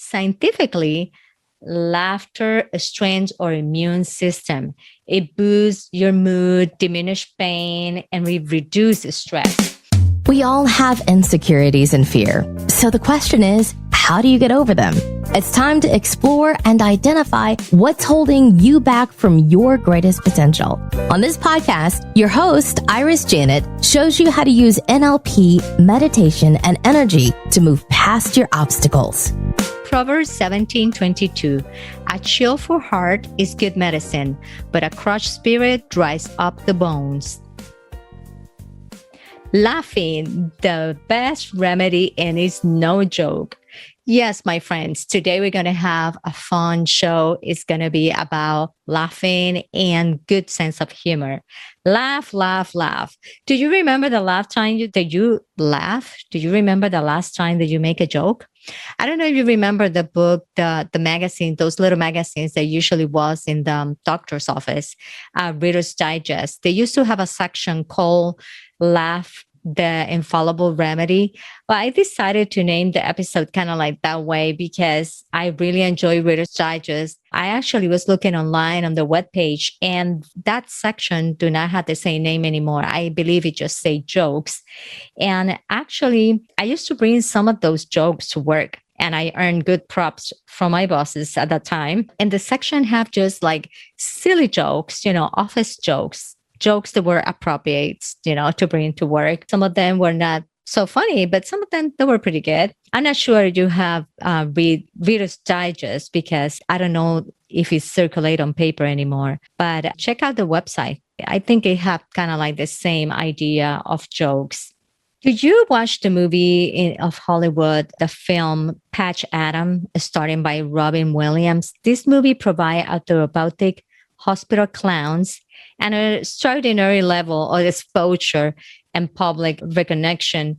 Scientifically, laughter strengthens our immune system. It boosts your mood, diminish pain, and we reduce stress. We all have insecurities and fear. So the question is, how do you get over them? It's time to explore and identify what's holding you back from your greatest potential. On this podcast, your host, Iris Janet, shows you how to use NLP, meditation, and energy to move past your obstacles. Proverbs 17:22. A cheerful heart is good medicine, but a crushed spirit dries up the bones. Laughing, the best remedy, and it's no joke. Yes, my friends, today we're going to have a fun show. It's going to be about laughing and good sense of humor. Laugh, laugh, laugh. Do you remember the last time that you laugh? Do you remember the last time that you make a joke? I don't know if you remember the book, the magazine, those little magazines that usually was in the doctor's office, Reader's Digest. They used to have a section called Laugh, the Infallible Remedy. Well, I decided to name the episode kind of like that way because I really enjoy Reader's Digest. I actually was looking online on the webpage, and that section do not have the same name anymore. I believe it just say jokes. And actually, I used to bring some of those jokes to work, and I earned good props from my bosses at that time. And the section have just like silly jokes, office jokes that were appropriate, to bring to work. Some of them were not so funny, but some of them, they were pretty good. I'm not sure you have Reader's Digest because I don't know if it's circulate on paper anymore, but check out the website. I think they have kind of like the same idea of jokes. Did you watch the movie of Hollywood, the film Patch Adam, starring by Robin Williams? This movie provides autorobotic hospital clowns and an extraordinary level of exposure and public recognition.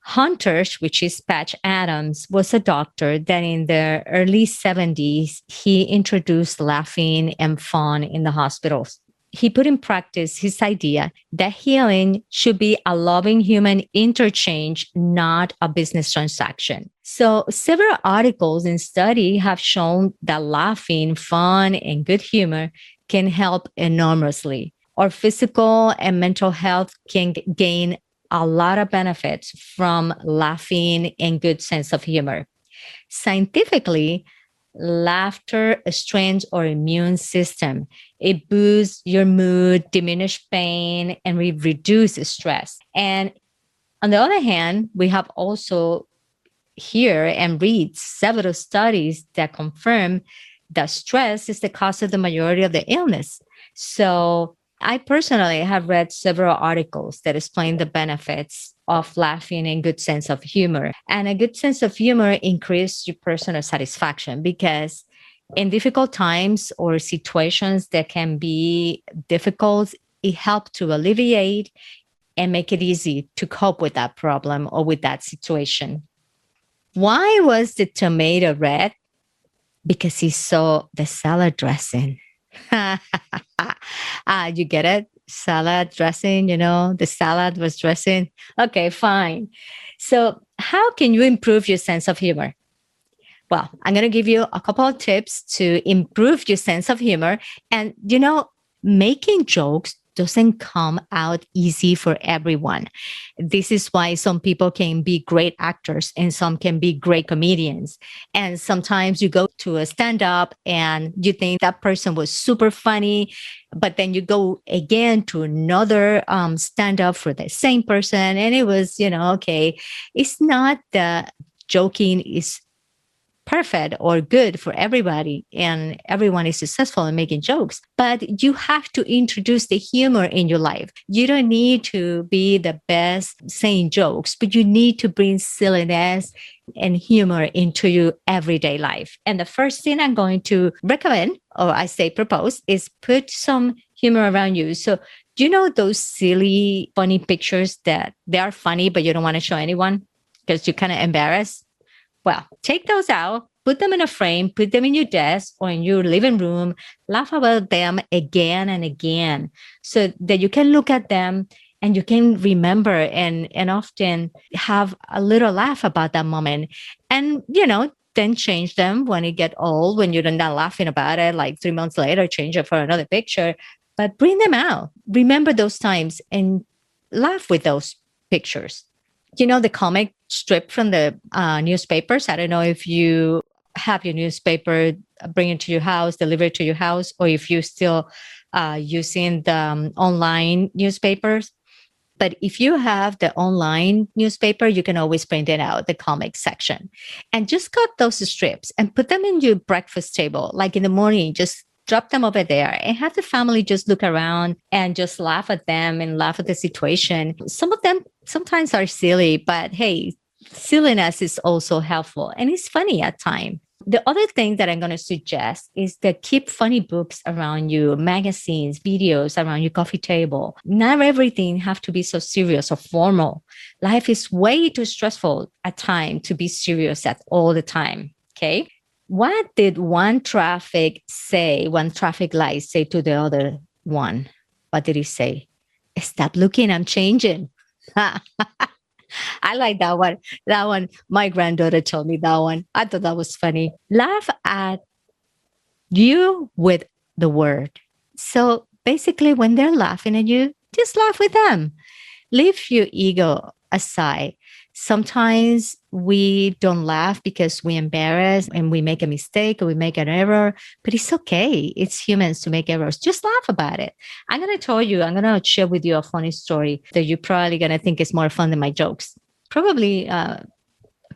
Hunters, which is Patch Adams, was a doctor that in the early 70s, he introduced laughing and fun in the hospitals. He put in practice his idea that healing should be a loving human interchange, not a business transaction. So several articles and studies have shown that laughing, fun, and good humor can help enormously. Our physical and mental health can gain a lot of benefits from laughing and good sense of humor. Scientifically, laughter strengthens our immune system. It boosts your mood, diminish pain, and we reduce stress. And on the other hand, we have also hear and read several studies that confirm that stress is the cause of the majority of the illness. So I personally have read several articles that explain the benefits of laughing and good sense of humor. And a good sense of humor increases your personal satisfaction because in difficult times or situations that can be difficult, it helps to alleviate and make it easy to cope with that problem or with that situation. Why was the tomato red? Because he saw the salad dressing. You get it? Salad dressing, the salad was dressing. Okay, fine. So how can you improve your sense of humor? Well, I'm going to give you a couple of tips to improve your sense of humor. And, making jokes doesn't come out easy for everyone. This is why some people can be great actors and some can be great comedians. And sometimes you go to a stand-up and you think that person was super funny, but then you go again to another stand-up for the same person. And it was, okay, it's not the joking is perfect or good for everybody and everyone is successful in making jokes, but you have to introduce the humor in your life. You don't need to be the best saying jokes, but you need to bring silliness and humor into your everyday life. And the first thing I'm going to recommend, or I say propose, is put some humor around you. So do you know those silly, funny pictures that they are funny, but you don't want to show anyone because you're kind of embarrassed? Well, take those out, put them in a frame, put them in your desk or in your living room, laugh about them again and again so that you can look at them and you can remember and often have a little laugh about that moment. And, then change them when you get old, when you're not laughing about it, like 3 months later, change it for another picture. But bring them out. Remember those times and laugh with those pictures. You know, the comic strip from the newspapers. I don't know if you have your newspaper, bring it to your house, deliver it to your house, or if you're still using the online newspapers. But if you have the online newspaper, you can always print it out, the comic section, and just cut those strips and put them in your breakfast table. Like in the morning, just drop them over there and have the family just look around and just laugh at them and laugh at the situation. Some of them sometimes are silly, but hey, silliness is also helpful and it's funny at times. The other thing that I'm going to suggest is to keep funny books around you, magazines, videos around your coffee table. Not everything have to be so serious or formal. Life is way too stressful at times to be serious at all the time. Okay. What did one traffic light say to the other one? What did he say? Stop looking, I'm changing. I like that one. That one, my granddaughter told me that one. I thought that was funny. Laugh at you with the word. So basically, when they're laughing at you, just laugh with them. Leave your ego aside. Sometimes we don't laugh because we're embarrassed and we make a mistake or we make an error, but it's okay. It's humans to make errors. Just laugh about it. I'm going to share with you a funny story that you're probably going to think is more fun than my jokes. Probably a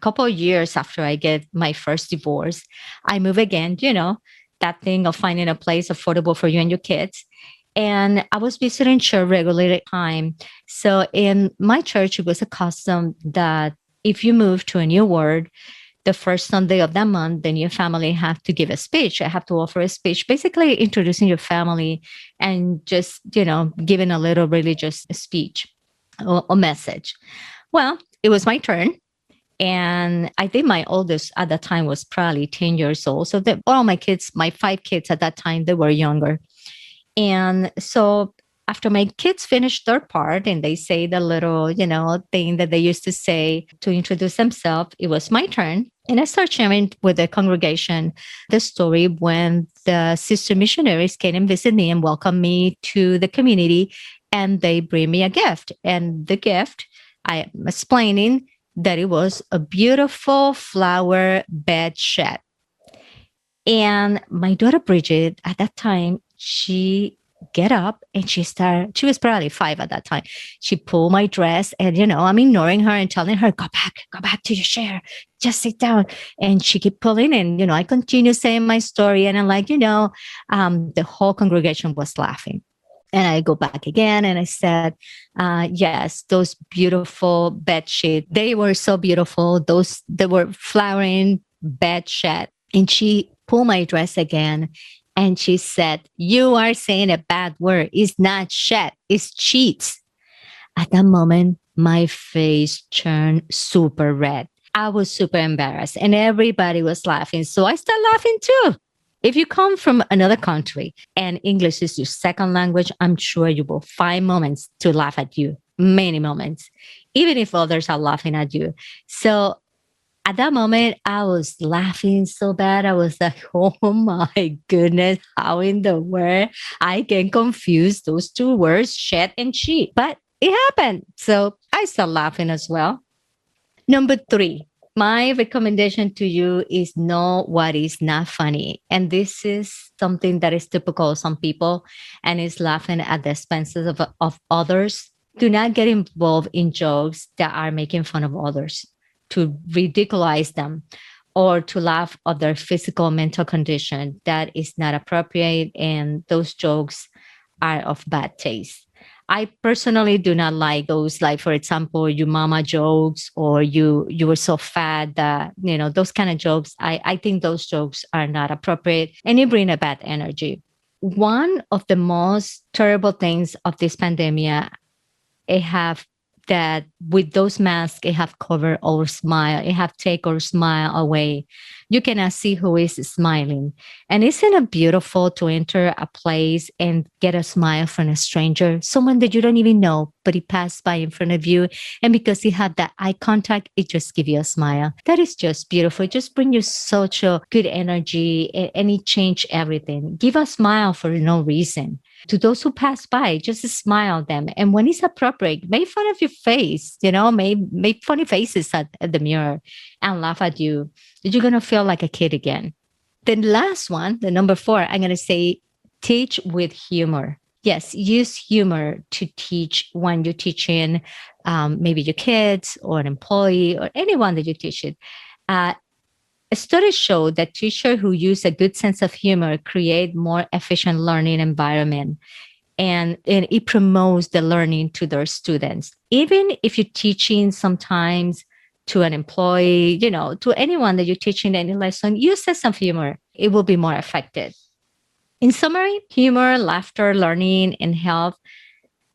couple of years after I get my first divorce, I move again, that thing of finding a place affordable for you and your kids. And I was visiting church regularly time. So in my church, it was a custom that if you move to a new ward, the first Sunday of that month, then your family have to give a speech. I have to offer a speech, basically introducing your family and just, giving a little religious speech or message. Well, it was my turn. And I think my oldest at that time was probably 10 years old. So all my kids, my 5 kids at that time, they were younger. And so after my kids finished their part and they say the little, thing that they used to say to introduce themselves, it was my turn. And I started sharing with the congregation the story when the sister missionaries came and visited me and welcomed me to the community. And they bring me a gift. And the gift, I am explaining that it was a beautiful flower bed shed. And my daughter Bridget, at that time, she get up and she was probably 5 at that time. She pulled my dress and, I'm ignoring her and telling her, go back to your chair, just sit down. And she kept pulling and, I continue saying my story. And I'm like, the whole congregation was laughing. And I go back again and I said, yes, those beautiful bed sheets, they were so beautiful. They were flowering bed sheet. And she pulled my dress again. And she said, you are saying a bad word. It's not shed, it's cheats. At that moment, my face turned super red. I was super embarrassed and everybody was laughing. So I started laughing too. If you come from another country and English is your second language, I'm sure you will find moments to laugh at you, many moments, even if others are laughing at you. So at that moment, I was laughing so bad. I was like, oh my goodness, how in the world I can confuse those 2 words, shed and cheat. But it happened. So I started laughing as well. Number 3, my recommendation to you is know what is not funny. And this is something that is typical of some people and is laughing at the expenses of others. Do not get involved in jokes that are making fun of others, to ridiculize them or to laugh at their physical mental condition. That is not appropriate. And those jokes are of bad taste. I personally do not like those, like, for example, you mama jokes or you were so fat that, those kind of jokes. I think those jokes are not appropriate and it bring a bad energy. One of the most terrible things of this pandemic, it have that with those masks, it have covered our smile. It have take our smile away. You cannot see who is smiling. And isn't it beautiful to enter a place and get a smile from a stranger, someone that you don't even know, but he passed by in front of you. And because he had that eye contact, it just give you a smile. That is just beautiful. It just bring you such a good energy and it change everything. Give a smile for no reason. To those who pass by, just smile at them. And when it's appropriate, make fun of your face, make funny faces at the mirror and laugh at you. You're going to feel like a kid again. The last one, the number 4, I'm going to say teach with humor. Yes, use humor to teach when you're teaching maybe your kids or an employee or anyone that you teach it. Studies show that teachers who use a good sense of humor create more efficient learning environment, and it promotes the learning to their students. Even if you're teaching sometimes to an employee, to anyone that you're teaching any lesson, use a sense of humor. It will be more effective. In summary, humor, laughter, learning, and health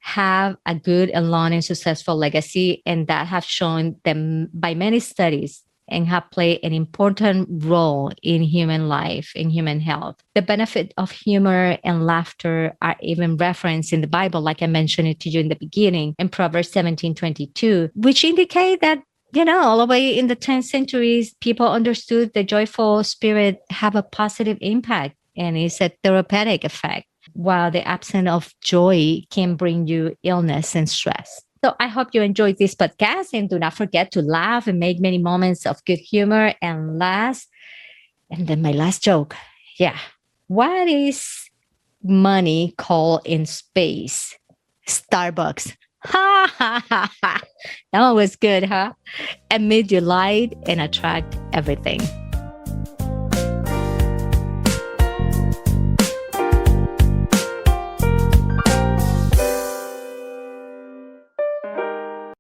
have a good and long and successful legacy, and that have shown them by many studies and have played an important role in human life, in human health. The benefit of humor and laughter are even referenced in the Bible, like I mentioned it to you in the beginning, in Proverbs 17:22, which indicate that, all the way in the 10th centuries, people understood the joyful spirit have a positive impact and it's a therapeutic effect, while the absence of joy can bring you illness and stress. So I hope you enjoyed this podcast, and do not forget to laugh and make many moments of good humor. And then my last joke. Yeah. What is money called in space? Starbucks. Ha ha ha ha. That one was good, huh? Emit your light and attract everything.